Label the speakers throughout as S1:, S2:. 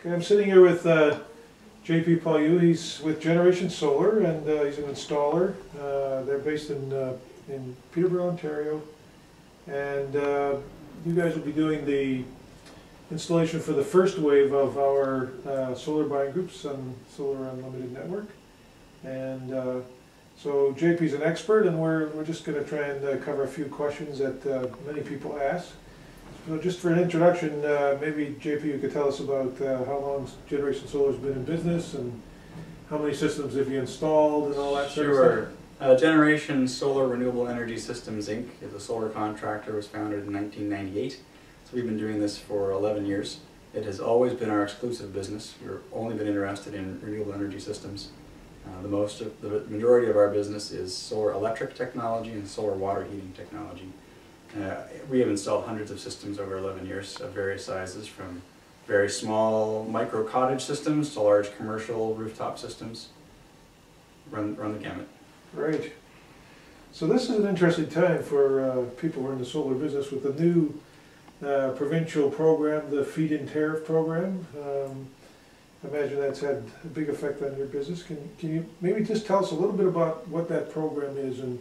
S1: Okay, I'm sitting here with JP Pawliw. He's with Generation Solar, and he's an installer. They're based in Peterborough, Ontario, and you guys will be doing the installation for the first wave of our solar buying groups on Solar Unlimited Network. And so JP's an expert, and we're just going to try and cover a few questions that many people ask. So just for an introduction, maybe JP, you could tell us about how long Generation Solar's been in business and how many systems have you installed and all that sort of stuff.
S2: Sure. Generation Solar Renewable Energy Systems Inc. is a solar contractor. Was founded in 1998. So we've been doing this for 11 years. It has always been our exclusive business. We've only been interested in renewable energy systems. The majority of our business is solar electric technology and solar water heating technology. We have installed hundreds of systems over 11 years of various sizes, from very small micro cottage systems to large commercial rooftop systems. Run the gamut.
S1: Right. So this is an interesting time for people who are in the solar business with the new provincial program, the feed-in tariff program. I imagine that's had a big effect on your business. Can you maybe just tell us a little bit about what that program is and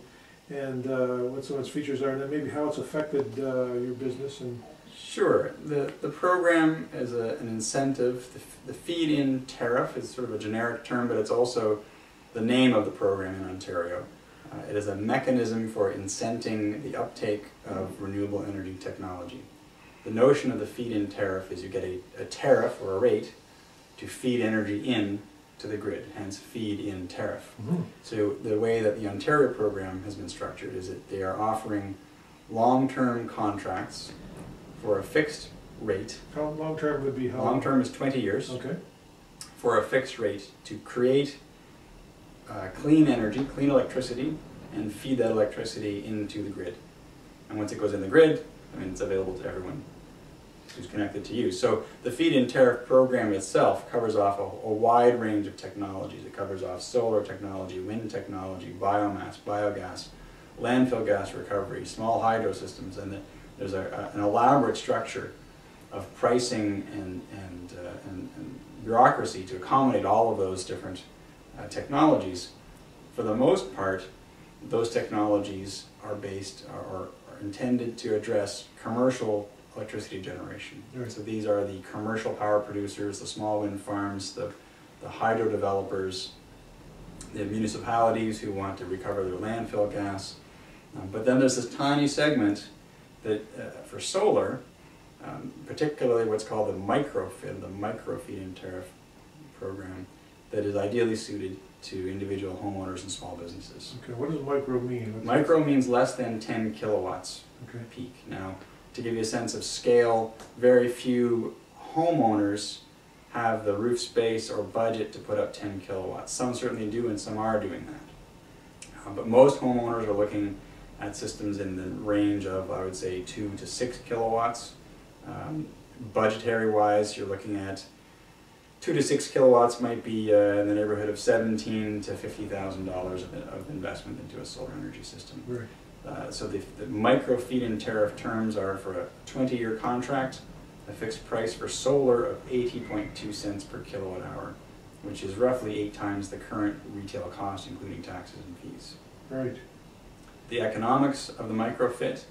S1: what some of its features are, and then maybe how it's affected your business? And
S2: sure. The program is an incentive. The feed-in tariff is sort of a generic term, but it's also the name of the program in Ontario. It is a mechanism for incenting the uptake of renewable energy technology. The notion of the feed-in tariff is you get a tariff or a rate to feed energy in to the grid, hence feed-in tariff. Mm-hmm. So the way that the Ontario program has been structured is that they are offering long-term contracts for a fixed rate.
S1: How long-term would be how?
S2: Long-term is 20 years.
S1: Okay. For
S2: a fixed rate to create clean energy, clean electricity, and feed that electricity into the grid. And once it goes in the grid, I mean, it's available to everyone who's connected to you. So the feed-in tariff program itself covers off a wide range of technologies. It covers off solar technology, wind technology, biomass, biogas, landfill gas recovery, small hydro systems, and there's an elaborate structure of pricing and bureaucracy to accommodate all of those different technologies. For the most part, those technologies are intended to address commercial electricity generation. Right. So these are the commercial power producers, the small wind farms, the hydro developers, the municipalities who want to recover their landfill gas. But then there's this tiny segment that for solar, particularly what's called the MicroFIT, the micro feed-in tariff program, that is ideally suited to individual homeowners and small businesses.
S1: Okay, what does micro mean?
S2: Micro means less than 10 kilowatts peak. Now, to give you a sense of scale, very few homeowners have the roof space or budget to put up 10 kilowatts. Some certainly do, and some are doing that. But most homeowners are looking at systems in the range of, I would say, 2 to 6 kilowatts. Budgetary-wise, you're looking at 2 to 6 kilowatts might be in the neighborhood of $17,000 to $50,000 of investment into a solar energy system.
S1: Right.
S2: So the micro feed-in tariff terms are for a 20-year contract, a fixed price for solar of 80.2 cents per kilowatt hour, which is roughly 8 times the current retail cost, including taxes and fees.
S1: Right.
S2: The economics of the MicroFIT,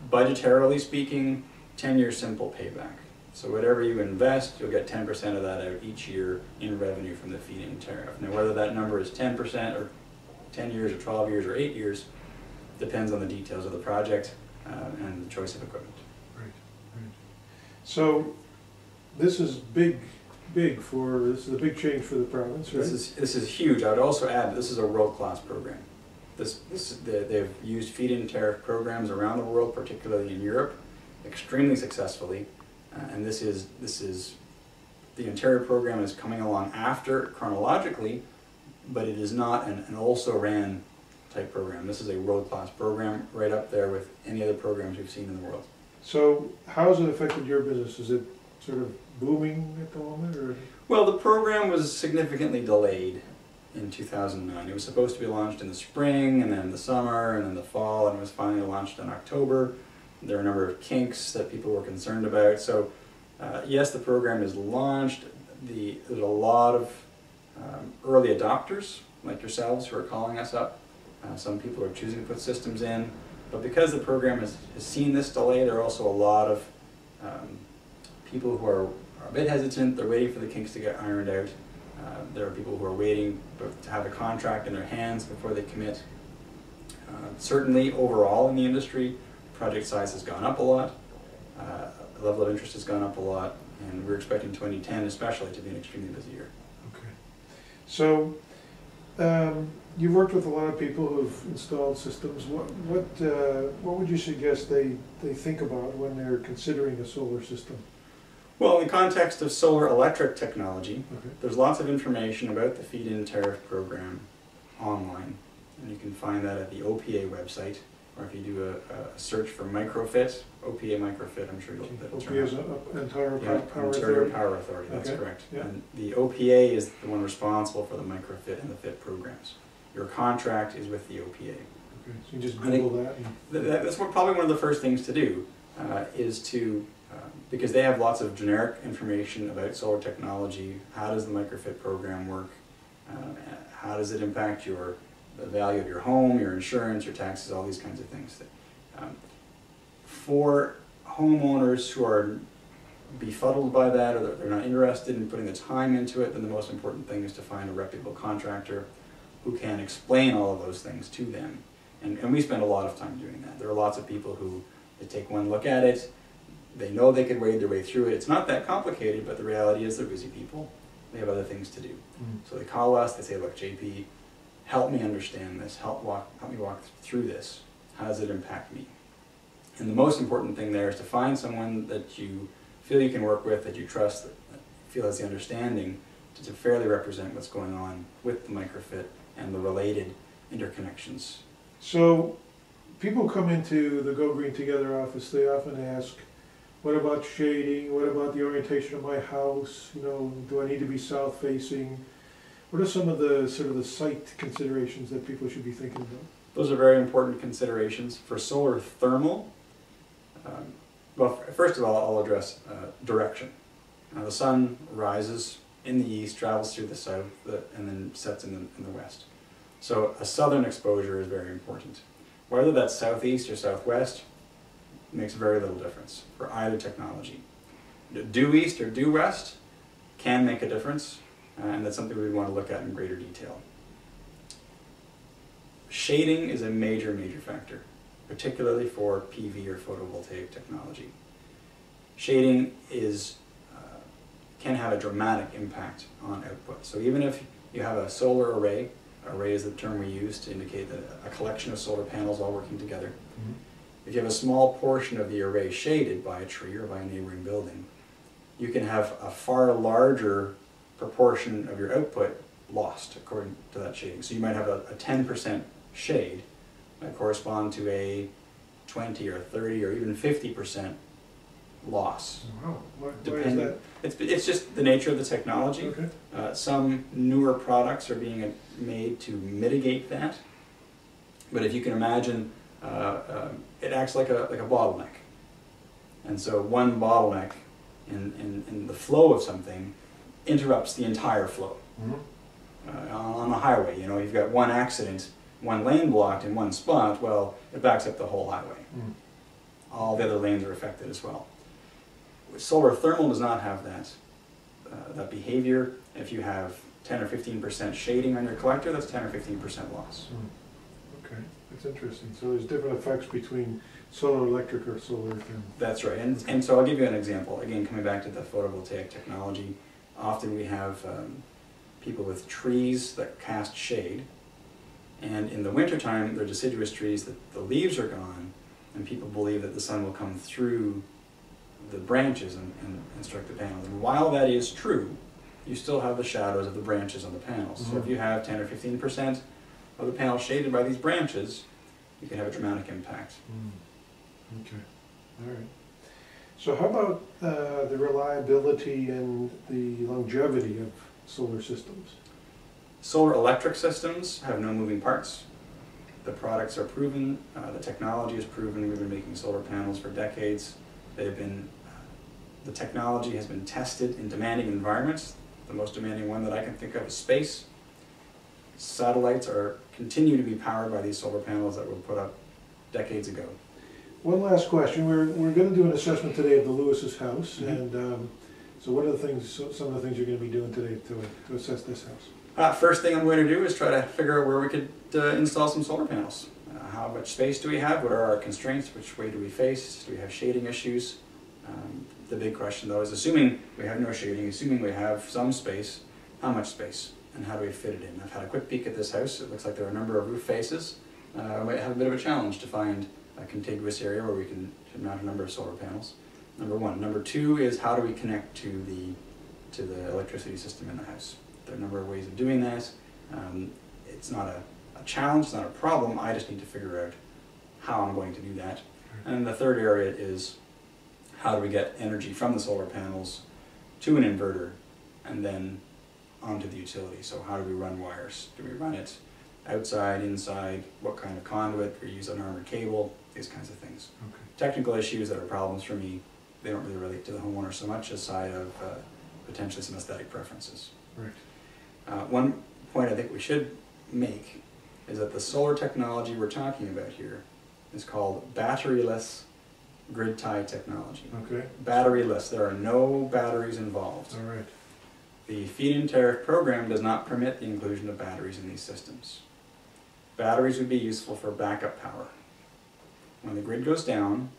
S2: budgetarily speaking, 10-year simple payback. So whatever you invest, you'll get 10% of that out each year in revenue from the feed-in tariff. Now whether that number is 10% or 10 years or 12 years or 8 years depends on the details of the project and the choice of equipment.
S1: Right, right. So this is this is a big change for the province, right?
S2: This is huge. I would also add this is a world-class program. They've used feed-in tariff programs around the world, particularly in Europe, extremely successfully. And the Ontario program is coming along after chronologically, but it is not an also-ran type program. This is a world-class program, right up there with any other programs we've seen in the world. So
S1: how has it affected your business? Is it sort of booming at the moment, or?
S2: Well, the program was significantly delayed in 2009. It was supposed to be launched in the spring, and then the summer, and then the fall, and it was finally launched in October. There are a number of kinks that people were concerned about, so Yes, the program is launched. There's a lot of early adopters like yourselves who are calling us up. Some people are choosing to put systems in, but because the program has seen this delay, there are also a lot of people who are a bit hesitant. They're waiting for the kinks to get ironed out. There are people who are waiting to have a contract in their hands before they commit. Certainly, overall in the industry, project size has gone up a lot. The level of interest has gone up a lot, and we're expecting 2010 especially to be an extremely busy year.
S1: Okay. So, you've worked with a lot of people who've installed systems. What would you suggest they think about when they're considering a solar system?
S2: Well, in the context of solar electric technology,
S1: Okay.
S2: there's lots of information about the feed-in tariff program online, and you can find that at the OPA website, or if you do a search for MicroFIT, OPA MicroFIT, I'm sure that'll turn
S1: OPA is Ontario Power
S2: Ontario
S1: Authority?
S2: Power Authority, that's
S1: Okay.
S2: correct.
S1: Yeah.
S2: And the OPA is the one responsible for the MicroFIT and the FIT programs. Your contract is with the OPA.
S1: Okay, so you just Google that? And
S2: That's probably one of the first things to do, is to, because they have lots of generic information about solar technology. How does the MicroFIT program work? How does it impact the value of your home, your insurance, your taxes, all these kinds of things. For homeowners who are befuddled by that, or they're not interested in putting the time into it, then the most important thing is to find a reputable contractor who can explain all of those things to them. And we spend a lot of time doing that. There are lots of people who, they take one look at it, they know they could wade their way through it. It's not that complicated, but the reality is they're busy people. They have other things to do. So they call us, they say, look, JP, help me understand this, help me walk through this. How does it impact me? And the most important thing there is to find someone that you feel you can work with, that you trust, that feel has the understanding to fairly represent what's going on with the MicroFIT and the related interconnections.
S1: So, people come into the Go Green Together office, they often ask, what about shading? What about the orientation of my house? You know, do I need to be south facing? What are some of the sort of the site considerations that people should be thinking about?
S2: Those are very important considerations. For solar thermal, well, first of all, I'll address direction. Now, the sun rises in the east, travels through the south, and then sets in the west. So a southern exposure is very important. Whether that's southeast or southwest makes very little difference for either technology. Due east or due west can make a difference, and that's something we want to look at in greater detail. Shading is a major, major factor, particularly for PV or photovoltaic technology. Shading can have a dramatic impact on output. So even if you have a solar array is the term we use to indicate that a collection of solar panels all working together. Mm-hmm. If you have a small portion of the array shaded by a tree or by a neighboring building, you can have a far larger proportion of your output lost according to that shading. So you might have a 10% shade that correspond to a 20 or 30 or even 50% loss.
S1: Wow, why is that?
S2: It's just the nature of the technology.
S1: Okay.
S2: Some newer products are being made to mitigate that. But if you can imagine, it acts like a bottleneck. And so one bottleneck in the flow of something interrupts the entire flow. Mm-hmm. On the highway, you know, you've got one accident, one lane blocked in one spot, well, it backs up the whole highway. Mm. All the other lanes are affected as well. Solar thermal does not have that behavior. If you have 10 or 15% shading on your collector, that's 10 or 15% loss.
S1: Mm. Okay, that's interesting. So there's different effects between solar electric or solar thermal.
S2: That's right, and so I'll give you an example. Again, coming back to the photovoltaic technology, often we have people with trees that cast shade, and in the wintertime they're deciduous trees that the leaves are gone, and people believe that the sun will come through the branches and strike the panels. And while that is true, you still have the shadows of the branches on the panels. Mm-hmm. So if you have 10 or 15% of the panel shaded by these branches, you can have a dramatic impact.
S1: Mm. Okay, all right. So how about the reliability and the longevity of solar systems?
S2: Solar electric systems have no moving parts. The products are proven, the technology is proven. We've been making solar panels for decades. They've been The technology has been tested in demanding environments. The most demanding one that I can think of is space. Satellites continue to be powered by these solar panels that were put up decades ago.
S1: One last question. We're going to do an assessment today of the Lewis's house,
S2: Mm-hmm.
S1: and so what are the things, some of the things you're going to be doing today to assess this house?
S2: First thing I'm going to do is try to figure out where we could install some solar panels. How much space do we have? What are our constraints? Which way do we face? Do we have shading issues? The big question though is, assuming we have no shading, assuming we have some space, how much space and how do we fit it in? I've had a quick peek at this house. It looks like there are a number of roof faces. We have a bit of a challenge to find a contiguous area where we can mount a number of solar panels. Number one. Number two is, how do we connect to the electricity system in the house? There are a number of ways of doing that. It's not a challenge, it's not a problem. I just need to figure out how I'm going to do that. And the third area is, how do we get energy from the solar panels to an inverter and then onto the utility? So how do we run wires? Do we run it outside, inside? What kind of conduit? Do we use an armored cable? These kinds of things.
S1: Okay.
S2: Technical issues that are problems for me, they don't really relate to the homeowner so much, aside of potentially some aesthetic preferences.
S1: Right.
S2: One point I think we should make is that the solar technology we're talking about here is called batteryless grid tie technology.
S1: Okay.
S2: Batteryless. There are no batteries involved.
S1: All right.
S2: The feed-in tariff program does not permit the inclusion of batteries in these systems. Batteries would be useful for backup power. When the grid goes down,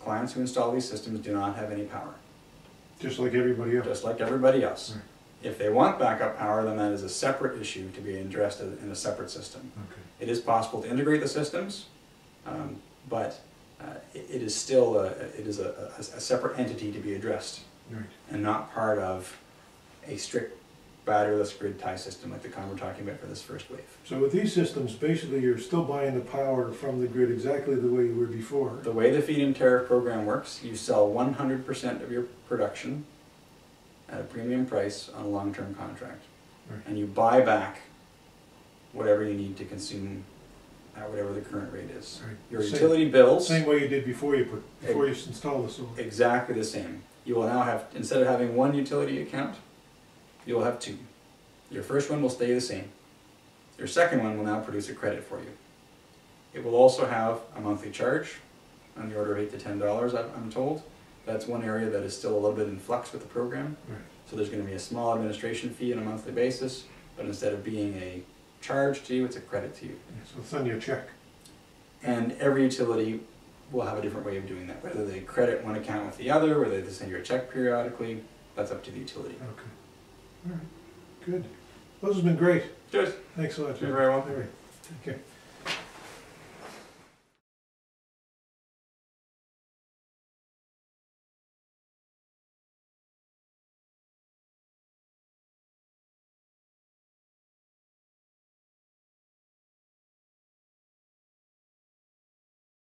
S2: clients who install these systems do not have any power.
S1: Just like everybody else.
S2: Just like everybody else.
S1: Right.
S2: If they want backup power, then that is a separate issue to be addressed in a separate system.
S1: Okay.
S2: It is possible to integrate the systems, but it is still a separate entity to be addressed,
S1: Right.
S2: and not part of a strict batteryless grid tie system like the kind we're talking about for this first wave.
S1: So with these systems, basically you're still buying the power from the grid exactly the way you were before.
S2: The way the feed-in tariff program works, you sell 100% of your production at a premium price on a long-term contract.
S1: Right.
S2: And you buy back whatever you need to consume at whatever the current rate is.
S1: Right.
S2: Your utility bills,
S1: Same way you did before you installed the solar.
S2: exactly the same. You will now have, instead of having one utility account, you will have two. Your first one will stay the same. Your second one will now produce a credit for you. It will also have a monthly charge on the order of $8 to $10, I'm told. That's one area that is still a little bit in flux with the program.
S1: Right.
S2: So there's going to be a small administration fee on a monthly basis, but instead of being a charge to you, it's a credit to you.
S1: Yeah, so send you a check.
S2: And every utility will have a different way of doing that. Whether they credit one account with the other, whether they send you a check periodically, that's up to the utility.
S1: Okay. All right. Good. Those have been great.
S2: Good.
S1: Thanks a lot.
S2: You're very welcome.
S1: All right. Take care.